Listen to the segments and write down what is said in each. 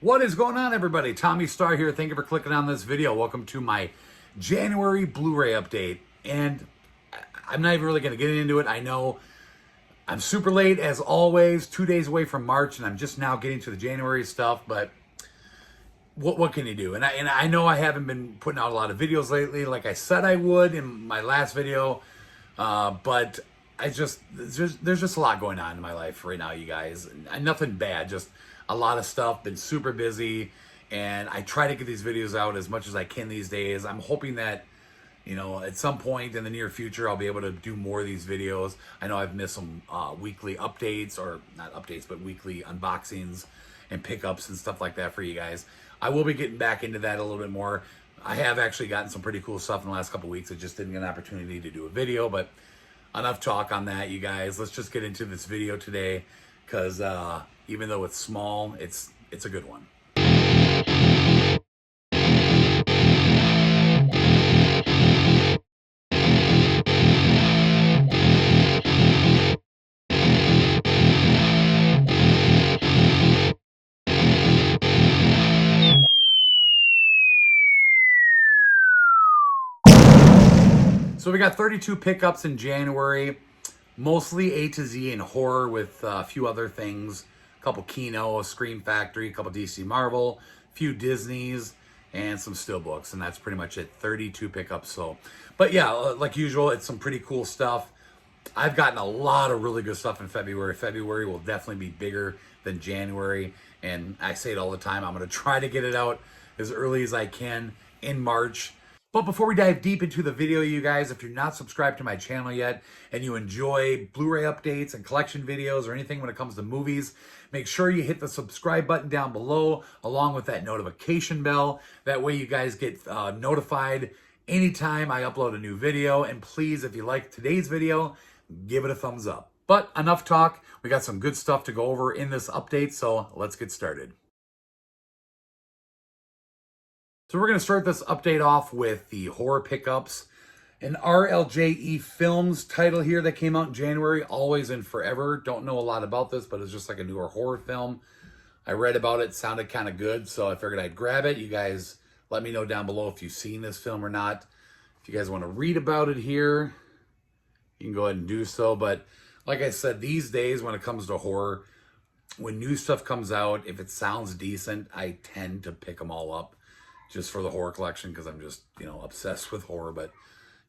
What is going on, everybody? Tommy Star here. Thank you for clicking on this video. Welcome to my January Blu-ray update. And I'm not even really going to get into it. I know I'm super late, as always, 2 days away from March, and I'm just now getting to the January stuff. But what can you do? And I know I haven't been putting out a lot of videos lately, like I said I would in my last video. But there's just a lot going on in my life right now, you guys. Nothing bad, just a lot of stuff. Been super busy, and I try to get these videos out as much as I can these days. I'm hoping that, you know, at some point in the near future, I'll be able to do more of these videos. I know I've missed some weekly updates, or not updates, but weekly unboxings and pickups and stuff like that for you guys. I will be getting back into that a little bit more. I have actually gotten some pretty cool stuff in the last couple weeks. I just didn't get an opportunity to do a video, but enough talk on that, you guys. Let's just get into this video today, because even though it's small, it's a good one. So we got 32 pickups in January, mostly A to Z and horror, with a few other things. A couple Keno, a Scream Factory, a couple DC Marvel, a few Disneys, and some Stillbooks, and that's pretty much it. 32 pickups. So, but yeah, like usual, it's some pretty cool stuff. I've gotten a lot of really good stuff in February. February will definitely be bigger than January, and I say it all the time. I'm going to try to get it out as early as I can in March. But before we dive deep into the video, you guys, if you're not subscribed to my channel yet and you enjoy Blu-ray updates and collection videos or anything when it comes to movies, make sure you hit the subscribe button down below along with that notification bell. That way you guys get notified anytime I upload a new video. And please, if you like today's video, give it a thumbs up. But enough talk. We got some good stuff to go over in this update, so let's get started. So we're going to start this update off with the horror pickups. An RLJE Films title here that came out in January, Always and Forever. Don't know a lot about this, but it's just like a newer horror film. I read about it, sounded kind of good, so I figured I'd grab it. You guys let me know down below if you've seen this film or not. If you guys want to read about it here, you can go ahead and do so. But like I said, these days when it comes to horror, when new stuff comes out, if it sounds decent, I tend to pick them all up, just for the horror collection, because I'm just, you know, obsessed with horror. But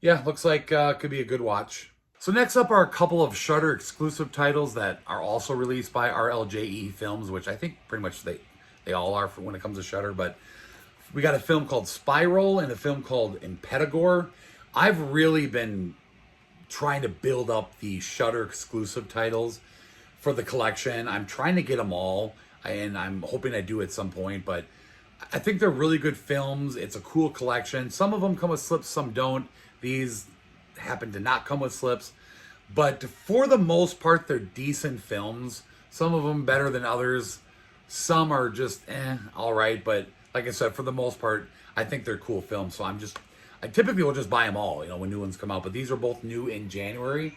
yeah, looks like could be a good watch. So next up are a couple of Shudder exclusive titles that are also released by RLJE Films, which I think pretty much they all are for when it comes to Shudder. But we got a film called Spiral and a film called Impedagore. I've really been trying to build up the Shudder exclusive titles for the collection. I'm trying to get them all, and I'm hoping I do at some point, but I think they're really good films. It's a cool collection. Some of them come with slips, some don't. These happen to not come with slips. But for the most part, they're decent films. Some of them better than others. Some are just all right. But like I said, for the most part, I think they're cool films. So I typically will just buy them all, you know, when new ones come out. But these are both new in January.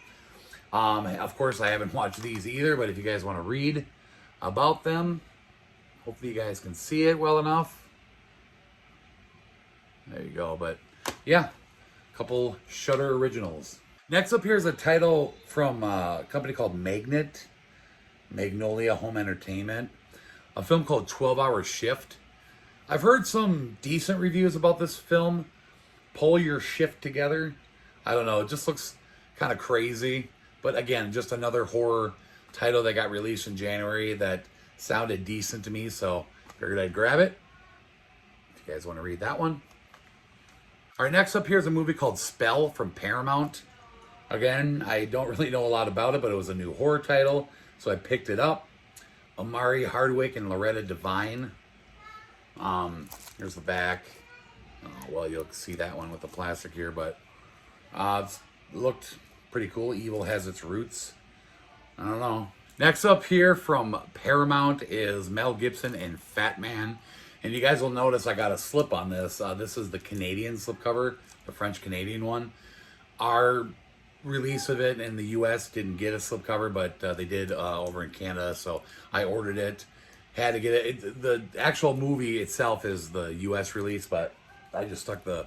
Of course, I haven't watched these either. But if you guys want to read about them, hopefully you guys can see it well enough. There you go. But yeah, a couple Shudder originals. Next up here is a title from a company called Magnolia Home Entertainment. A film called 12-Hour Shift. I've heard some decent reviews about this film. Pull your shift together. I don't know. It just looks kind of crazy. But again, just another horror title that got released in January that sounded decent to me, so figured I'd grab it. If you guys want to read that one. All right, next up here is a movie called Spell from Paramount. Again, I don't really know a lot about it, but it was a new horror title, so I picked it up. Amari Hardwick and Loretta Devine. Here's the back. Oh, well, you'll see that one with the plastic here, but it looked pretty cool. Evil has its roots. I don't know. Next up here from Paramount is Mel Gibson and Fat Man. And you guys will notice I got a slip on this. This is the Canadian slipcover, the French-Canadian one. Our release of it in the U.S. didn't get a slipcover, but they did over in Canada, so I ordered it. Had to get it. The actual movie itself is the U.S. release, but I just stuck the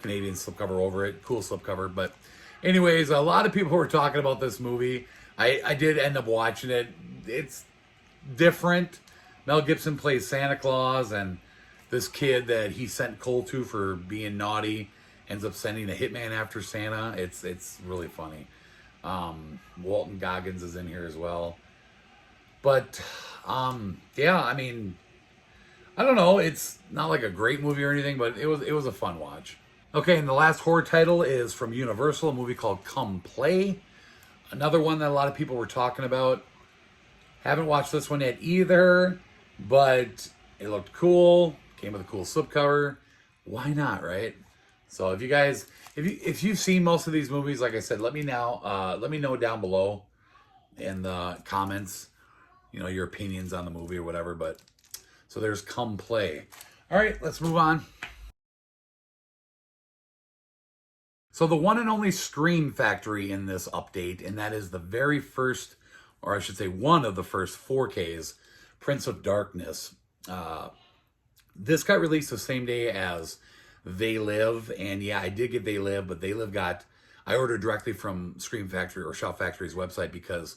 Canadian slipcover over it. Cool slipcover. But anyways, a lot of people were talking about this movie. I did end up watching it. It's different. Mel Gibson plays Santa Claus, and this kid that he sent coal to for being naughty ends up sending a hitman after Santa. It's really funny. Walton Goggins is in here as well. But yeah, I mean, I don't know. It's not like a great movie or anything, but it was a fun watch. Okay, and the last horror title is from Universal, a movie called Come Play. Another one that a lot of people were talking about. Haven't watched this one yet either, but it looked cool. Came with a cool slipcover. Why not, right? So if you guys, if you've seen most of these movies, like I said, let me know down below in the comments, you know, your opinions on the movie or whatever. But so there's Come Play. All right, let's move on. So the one and only Scream Factory in this update, and that is the very first, or I should say one of the first 4Ks, Prince of Darkness. This got released the same day as They Live, and yeah, I did get They Live, but They Live I ordered directly from Scream Factory or Shout Factory's website because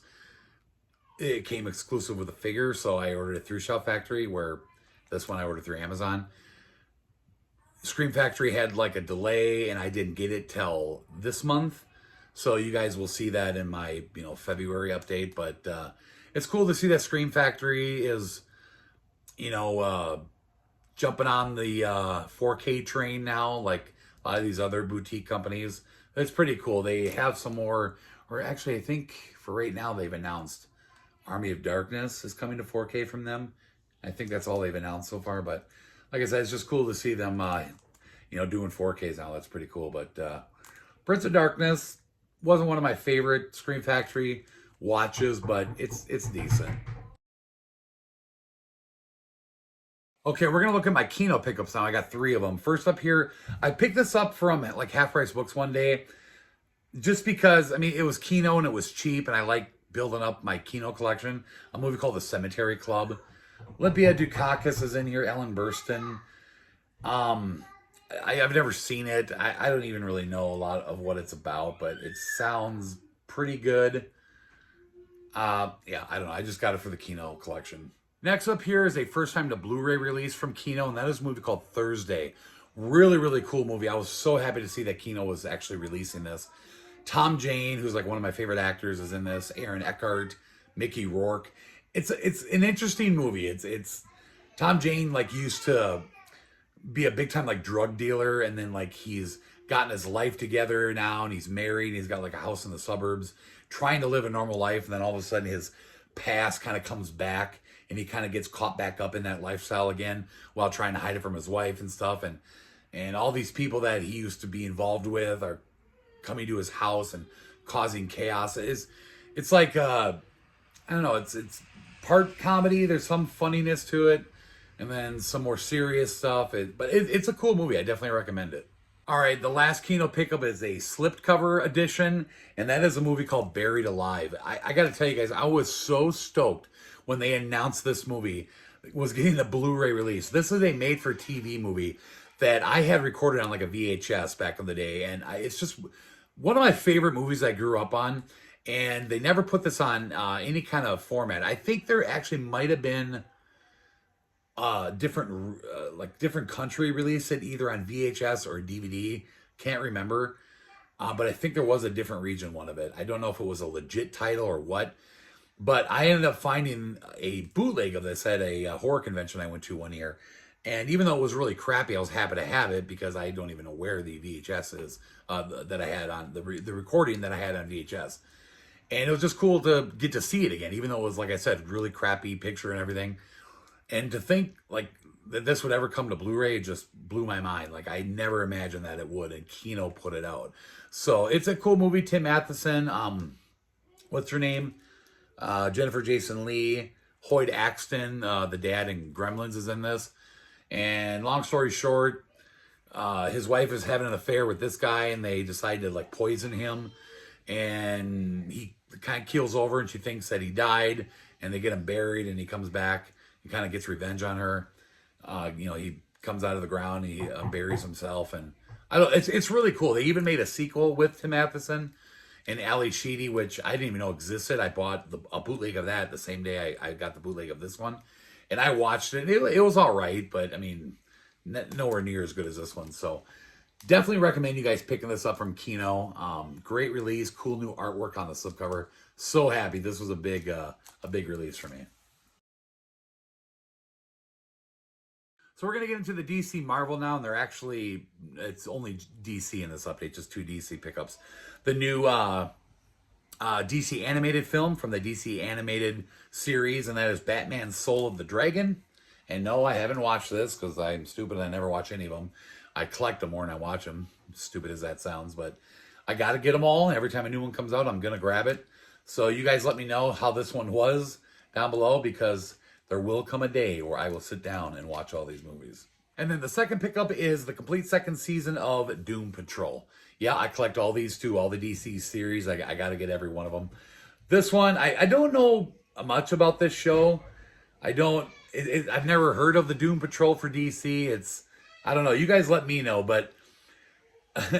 it came exclusive with a figure, so I ordered it through Shout Factory, where this one I ordered through Amazon. Scream Factory had like a delay, and I didn't get it till this month. So you guys will see that in my, February update. But it's cool to see that Scream Factory is, jumping on the 4K train now, like a lot of these other boutique companies. It's pretty cool. They have some more, or actually I think for right now they've announced Army of Darkness is coming to 4K from them. I think that's all they've announced so far, but like I said, it's just cool to see them, doing 4Ks now. That's pretty cool. But Prince of Darkness wasn't one of my favorite Scream Factory watches, but it's decent. Okay, we're going to look at my Keno pickups now. I got 3 of them. First up here, I picked this up from like Half Price Books one day just because, it was Keno and it was cheap, and I like building up my Keno collection. A movie called The Cemetery Club. Olympia Dukakis is in here, Ellen Burstyn. I've never seen it. I don't even really know a lot of what it's about, but it sounds pretty good. Yeah, I don't know. I just got it for the Keno collection. Next up here is a first time to Blu Ray release from Keno, and that is a movie called Thursday. Really, really cool movie. I was so happy to see that Keno was actually releasing this. Tom Jane, who's like one of my favorite actors, is in this. Aaron Eckhart, Mickey Rourke. It's an interesting movie. It's Tom Jane like used to be a big time like drug dealer, and then like he's gotten his life together now, and he's married, and he's got like a house in the suburbs, trying to live a normal life, and then all of a sudden his past kind of comes back, and he kind of gets caught back up in that lifestyle again while trying to hide it from his wife and stuff, and all these people that he used to be involved with are coming to his house and causing chaos. It's like I don't know, it's part comedy, there's some funniness to it, and then some more serious stuff. But it's a cool movie. I definitely recommend it. All right, the last Keno pickup is a slipcover edition, and that is a movie called Buried Alive. I got to tell you guys, I was so stoked when they announced this movie was getting the Blu Ray release. This is a made-for-TV movie that I had recorded on like a VHS back in the day, and it's just one of my favorite movies I grew up on. And they never put this on any kind of format. I think there actually might have been different country release it either on VHS or DVD. Can't remember. But I think there was a different region one of it. I don't know if it was a legit title or what. But I ended up finding a bootleg of this at a horror convention I went to one year. And even though it was really crappy, I was happy to have it because I don't even know where the VHS is that I had on the recording that I had on VHS. And it was just cool to get to see it again, even though it was, like I said, really crappy picture and everything. And to think, like, that this would ever come to Blu-ray, it just blew my mind. Like, I never imagined that it would, and Keno put it out. So, it's a cool movie. Tim Matheson, what's her name? Jennifer Jason Leigh, Hoyt Axton, the dad in Gremlins is in this. And long story short, his wife is having an affair with this guy, and they decide to, like, poison him. And he kind of keels over, and she thinks that he died, and they get him buried, and he comes back he kind of gets revenge on her. He comes out of the ground, he buries himself, and I don't. It's really cool. They even made a sequel with Tim Matheson and Ali Sheedy, which I didn't even know existed. I bought a bootleg of that the same day I got the bootleg of this one, and I watched it. It was all right, but I mean, nowhere near as good as this one. So definitely recommend you guys picking this up from Keno. Great release, cool new artwork on the slipcover. So happy this was a big release for me. So we're going to get into the DC Marvel now, and it's only DC in this update, just 2 DC pickups. The new DC animated film from the DC animated series, and that is Batman Soul of the Dragon. And no, I haven't watched this because I'm stupid and I never watch any of them. I collect them more than I watch them, stupid as that sounds, but I got to get them all. Every time a new one comes out, I'm going to grab it. So you guys let me know how this one was down below, because there will come a day where I will sit down and watch all these movies. And then the second pickup is the complete second season of Doom Patrol. Yeah, I collect all these too, all the DC series. I got to get every one of them. This one, I don't know much about this show. I've never heard of the Doom Patrol for DC. I don't know. You guys let me know, but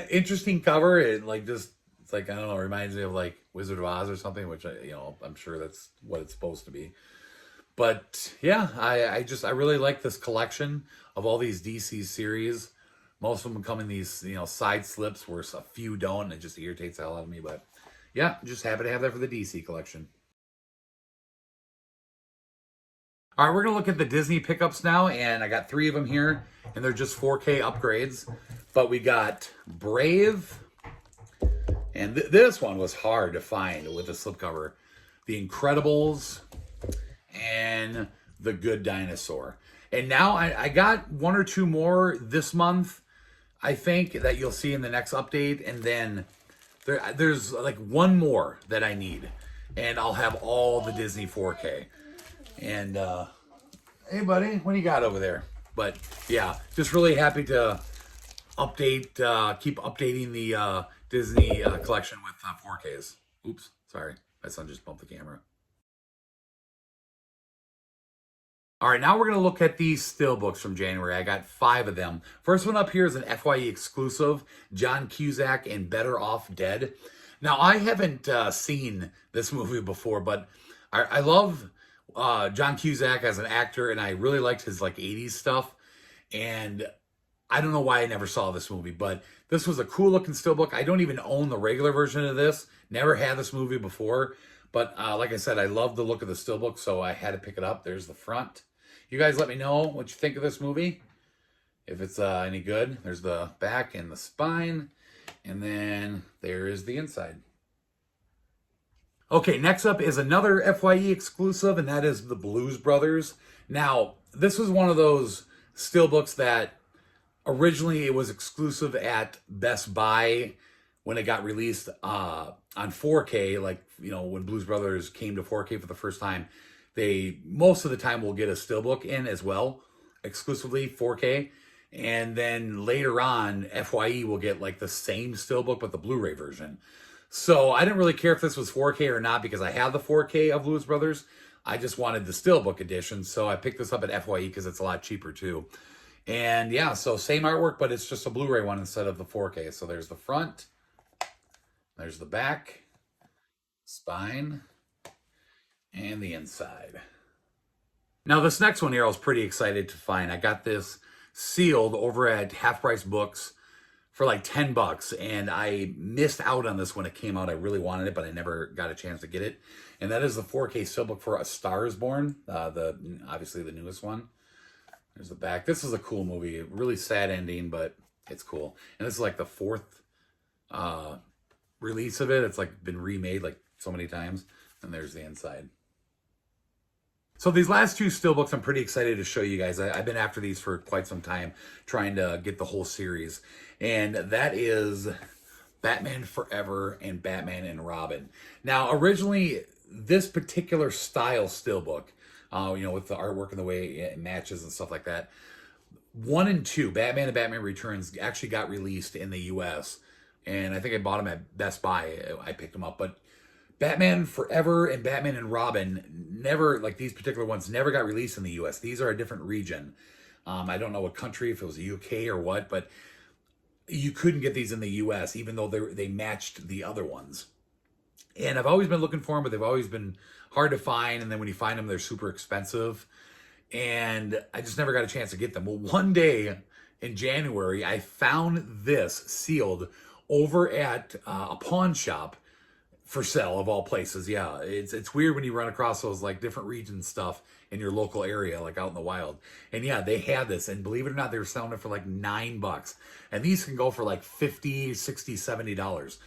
interesting cover. It's like, I don't know, it reminds me of like Wizard of Oz or something, which I'm sure that's what it's supposed to be. But yeah, I really like this collection of all these DC series. Most of them come in these, side slips where a few don't, and it just irritates the hell out of me. But yeah, just happy to have that for the DC collection. All right, we're going to look at the Disney pickups now, and I got 3 of them here, and they're just 4K upgrades. But we got Brave, and this one was hard to find with the slipcover. The Incredibles, and The Good Dinosaur. And now I got 1 or 2 more this month, I think, that you'll see in the next update. And then there's like 1 more that I need, and I'll have all the Disney 4K. And hey buddy, what do you got over there? But yeah, just really happy to keep updating the Disney collection with 4Ks. Oops, sorry, my son just bumped the camera. All right, now we're going to look at these Stillbooks from January. I got 5 of them. First one up here is an FYE exclusive, John Cusack in Better Off Dead. Now, I haven't seen this movie before, but I love John Cusack as an actor, and I really liked his 80s stuff. And I don't know why I never saw this movie, but this was a cool looking Stillbook. I don't even own the regular version of this. Never had this movie before. But like I said, I love the look of the Stillbook, so I had to pick it up. There's the front. You guys let me know what you think of this movie. If it's any good. There's the back and the spine. And then there is the inside. Okay, next up is another FYE exclusive, and that is the Blues Brothers. Now, this was one of those Stillbooks that originally it was exclusive at Best Buy when it got released on 4K, when Blues Brothers came to 4K for the first time. They, most of the time, will get a Stillbook in as well, exclusively 4K. And then later on, FYE will get the same Stillbook, but the Blu Ray version. So I didn't really care if this was 4K or not, because I have the 4K of Blues Brothers. I just wanted the Stillbook edition, so I picked this up at FYE because it's a lot cheaper too. And yeah, so same artwork, but it's just a Blu Ray one instead of the 4K. So there's the front, there's the back, spine, and the inside. Now this next one here I was pretty excited to find. I got this sealed over at Half Price Books for $10, and I missed out on this when it came out. I really wanted it, but I never got a chance to get it. And that is the 4K Steelbook for A Star Is Born, obviously the newest one. There's the back. This is a cool movie. Really sad ending, but it's cool. And this is the 4th release of it. It's been remade so many times. And there's the inside. So these last 2 Stillbooks I'm pretty excited to show you guys. I've been after these for quite some time, trying to get the whole series. And that is Batman Forever and Batman and Robin. Now, originally, this particular style Stillbook, with the artwork and the way it matches and stuff like that, 1 and 2, Batman and Batman Returns, actually got released in the U.S. And I think I bought them at Best Buy. I picked them up. But Batman Forever and Batman and Robin never, like these particular ones, never got released in the US. These are a different region. I don't know what country, if it was the UK or what, but you couldn't get these in the US, even though they matched the other ones. And I've always been looking for them, but they've always been hard to find. And then when you find them, they're super expensive. And I just never got a chance to get them. Well, one day in January, I found this sealed over at a pawn shop for sale, of all places. Yeah, it's weird when you run across those like different region stuff in your local area, like out in the wild. And yeah, they had this, and believe it or not, they were selling it for like $9. And these can go for like $50, $60, $70.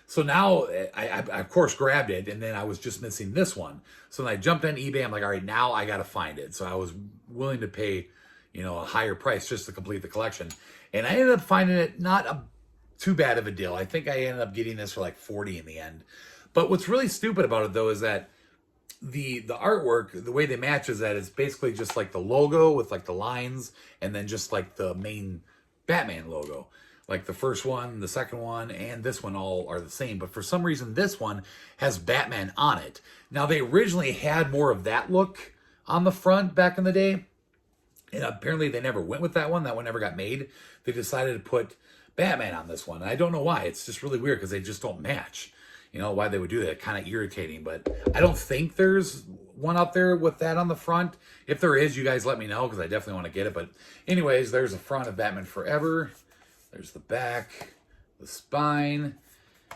So now I of course grabbed it, and then I was just missing this one. So then I jumped on eBay. I'm like, all right, now I got to find it. So I was willing to pay, a higher price just to complete the collection. And I ended up finding it not too bad of a deal. I think I ended up getting this for like $40 in the end. But what's really stupid about it though is that the artwork, the way they match is that it's basically just like the logo with like the lines, and then just like the main Batman logo. Like the first one, the second one, and this one all are the same. But for some reason, this one has Batman on it. Now, they originally had more of that look on the front back in the day. And apparently they never went with that one. That one never got made. They decided to put Batman on this one. And I don't know why. It's just really weird because they just don't match. Why they would do that. Kind of irritating. But I don't think there's one out there with that on the front. If there is, you guys let me know because I definitely want to get it. But anyways, there's the front of Batman Forever. There's the back, the spine.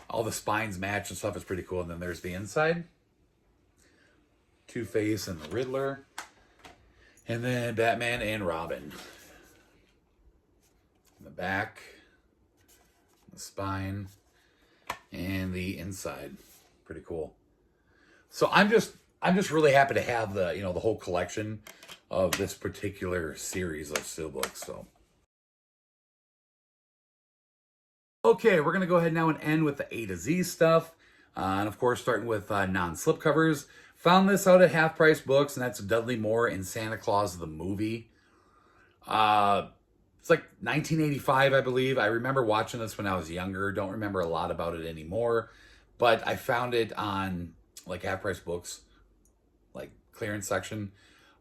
All the spines match and stuff. It's pretty cool. And then there's the inside. Two-Face and the Riddler. And then Batman and Robin. The back, the spine, and the inside. Pretty cool. So I'm just really happy to have the, the whole collection of this particular series of Stillbooks. So okay, we're going to go ahead now and end with the A to Z stuff. And of course, starting with non-slipcovers. Found this out at Half Price Books, and that's Dudley Moore in Santa Claus the Movie. It's like 1985, I believe. I remember watching this when I was younger. Don't remember a lot about it anymore. But I found it on like Half Price Books, like clearance section,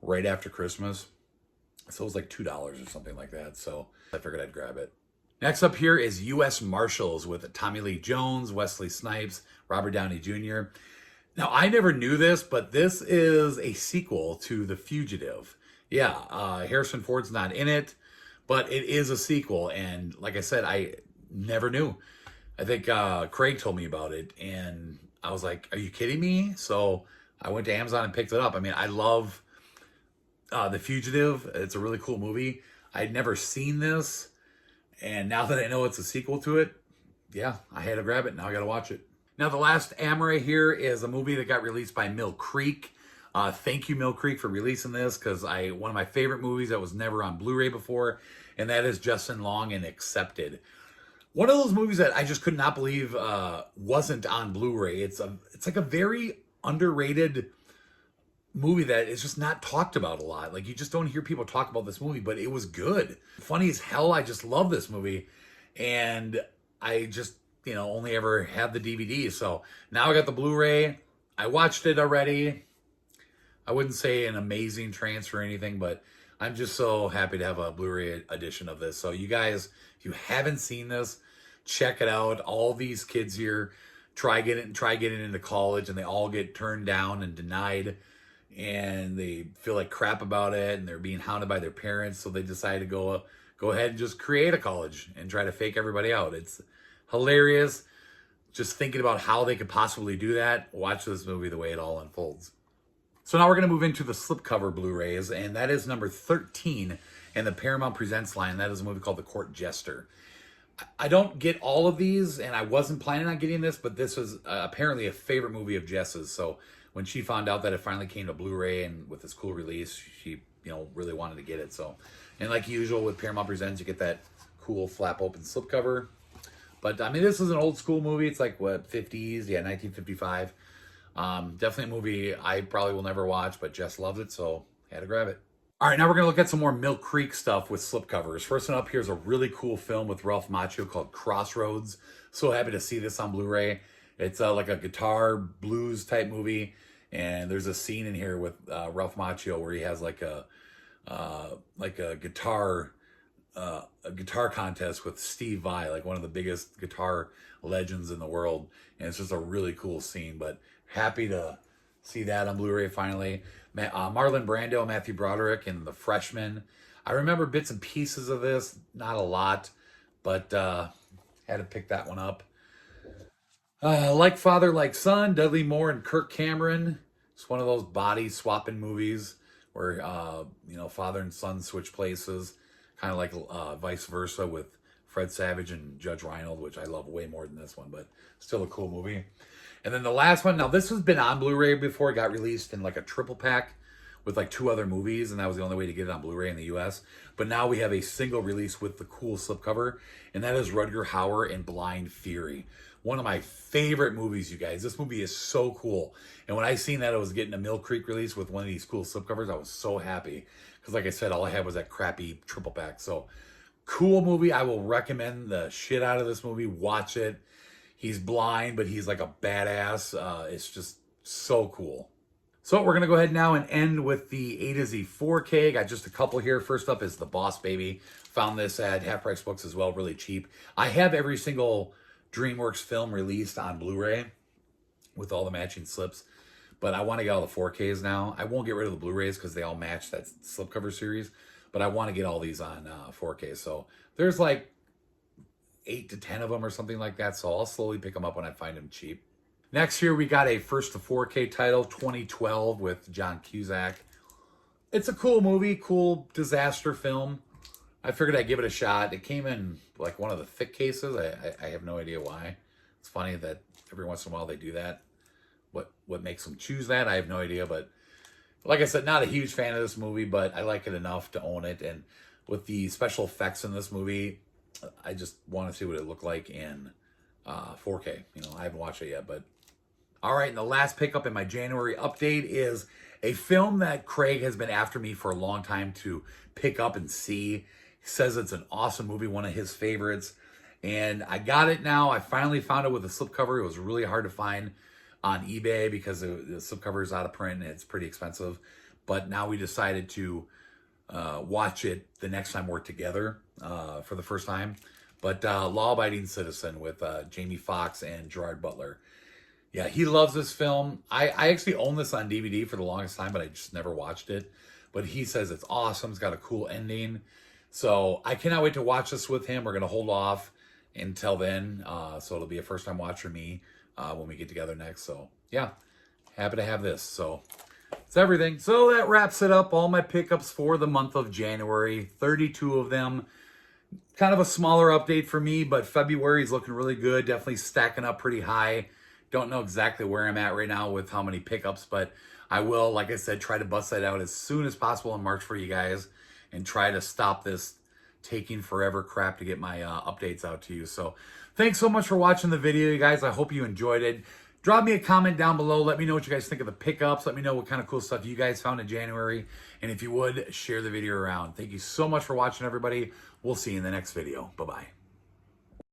right after Christmas. So it was like $2 or something like that. So I figured I'd grab it. Next up here is U.S. Marshals with Tommy Lee Jones, Wesley Snipes, Robert Downey Jr. Now, I never knew this, but this is a sequel to The Fugitive. Yeah, Harrison Ford's not in it, but it is a sequel. And like I said, I never knew. I think Craig told me about it, and I was like, are you kidding me? So I went to Amazon and picked it up. I mean, I love The Fugitive. It's a really cool movie. I'd never seen this. And now that I know it's a sequel to it, yeah, I had to grab it. Now I got to watch it. Now, the last Amore here is a movie that got released by Mill Creek. Thank you, Mill Creek, for releasing this, because one of my favorite movies that was never on Blu Ray before, and that is Justin Long and Accepted. One of those movies that I just could not believe wasn't on Blu Ray. It's like a very underrated movie that is just not talked about a lot. Like, you just don't hear people talk about this movie, but it was good. Funny as hell. I just love this movie. And I just, only ever had the DVD. So now I got the Blu-ray. I watched it already. I wouldn't say an amazing transfer or anything, but I'm just so happy to have a Blu-ray edition of this. So you guys, if you haven't seen this, check it out. All these kids here try getting into college, and they all get turned down and denied. And they feel like crap about it, and they're being hounded by their parents, so they decide to go ahead and just create a college and try to fake everybody out. It's hilarious. Just thinking about how they could possibly do that. Watch this movie, the way it all unfolds. So now we're going to move into the slipcover Blu-rays, and that is number 13 in the Paramount Presents line. That is a movie called The Court Jester. I don't get all of these, and I wasn't planning on getting this, but this was apparently a favorite movie of Jess's. So when she found out that it finally came to Blu-ray and with this cool release, she, really wanted to get it. So, and like usual with Paramount Presents, you get that cool flap open slipcover. But I mean, this is an old school movie. It's like what, 50s? Yeah, 1955. Definitely a movie I probably will never watch, but Jess loves it, so had to grab it. All right, now we're gonna look at some more Mill Creek stuff with slipcovers. First one up here is a really cool film with Ralph Macchio called Crossroads. So happy to see this on Blu-ray. It's like a guitar blues type movie, and there's a scene in here with Ralph Macchio where he has like a guitar contest with Steve Vai, like one of the biggest guitar legends in the world, and it's just a really cool scene. But happy to see that on Blu-ray finally. Marlon Brando, Matthew Broderick, and The Freshman. I remember bits and pieces of this, not a lot, but had to pick that one up. Like Father, Like Son, Dudley Moore and Kirk Cameron. It's one of those body swapping movies where father and son switch places, kind of like vice versa with Fred Savage and Judge Reinhold, which I love way more than this one, but still a cool movie. And then the last one, now this has been on Blu-ray before. It got released in like a triple pack with like 2 other movies, and that was the only way to get it on Blu-ray in the US. But now we have a single release with the cool slipcover, and that is Rutger Hauer and Blind Fury. One of my favorite movies, you guys. This movie is so cool. And when I seen that I was getting a Mill Creek release with one of these cool slipcovers, I was so happy. Because like I said, all I had was that crappy triple pack. So, cool movie. I will recommend the shit out of this movie. Watch it. He's blind, but he's like a badass. It's just so cool. So we're going to go ahead now and end with the A to Z 4K. Got just a couple here. First up is The Boss Baby. Found this at Half Price Books as well, really cheap. I have every single DreamWorks film released on Blu-ray with all the matching slips, but I want to get all the 4Ks now. I won't get rid of the Blu-rays because they all match that slipcover series, but I want to get all these on 4K. So there's like 8 to 10 of them or something like that, so I'll slowly pick them up when I find them cheap. Next here, we got a first to 4K title, 2012, with John Cusack. It's a cool movie, cool disaster film. I figured I'd give it a shot. It came in like one of the thick cases. I have no idea why. It's funny that every once in a while they do that. What makes them choose that, I have no idea. But like I said, not a huge fan of this movie, but I like it enough to own it. And with the special effects in this movie, I just want to see what it looked like in 4K. I haven't watched it yet, but all right. And the last pickup in my January update is a film that Craig has been after me for a long time to pick up and see. He says it's an awesome movie, one of his favorites. And I got it now. I finally found it with a slipcover. It was really hard to find on eBay because the slipcover is out of print and it's pretty expensive. But now we decided to watch it the next time we're together for the first time. But Law Abiding Citizen with Jamie Foxx and Gerard Butler. Yeah, he loves this film. I actually own this on DVD for the longest time, but I just never watched it. But he says it's awesome. It's got a cool ending. So I cannot wait to watch this with him. We're going to hold off until then. So it'll be a first-time watch for me when we get together next. So, yeah, happy to have this. So it's everything. So that wraps it up. All my pickups for the month of January. 32 of them. Kind of a smaller update for me, but February is looking really good. Definitely stacking up pretty high. Don't know exactly where I'm at right now with how many pickups, but I will, like I said, try to bust that out as soon as possible in March for you guys and try to stop this taking forever crap to get my updates out to you. So thanks so much for watching the video, you guys. I hope you enjoyed it. Drop me a comment down below. Let me know what you guys think of the pickups. Let me know what kind of cool stuff you guys found in January. And if you would, share the video around. Thank you so much for watching, everybody. We'll see you in the next video. Bye-bye.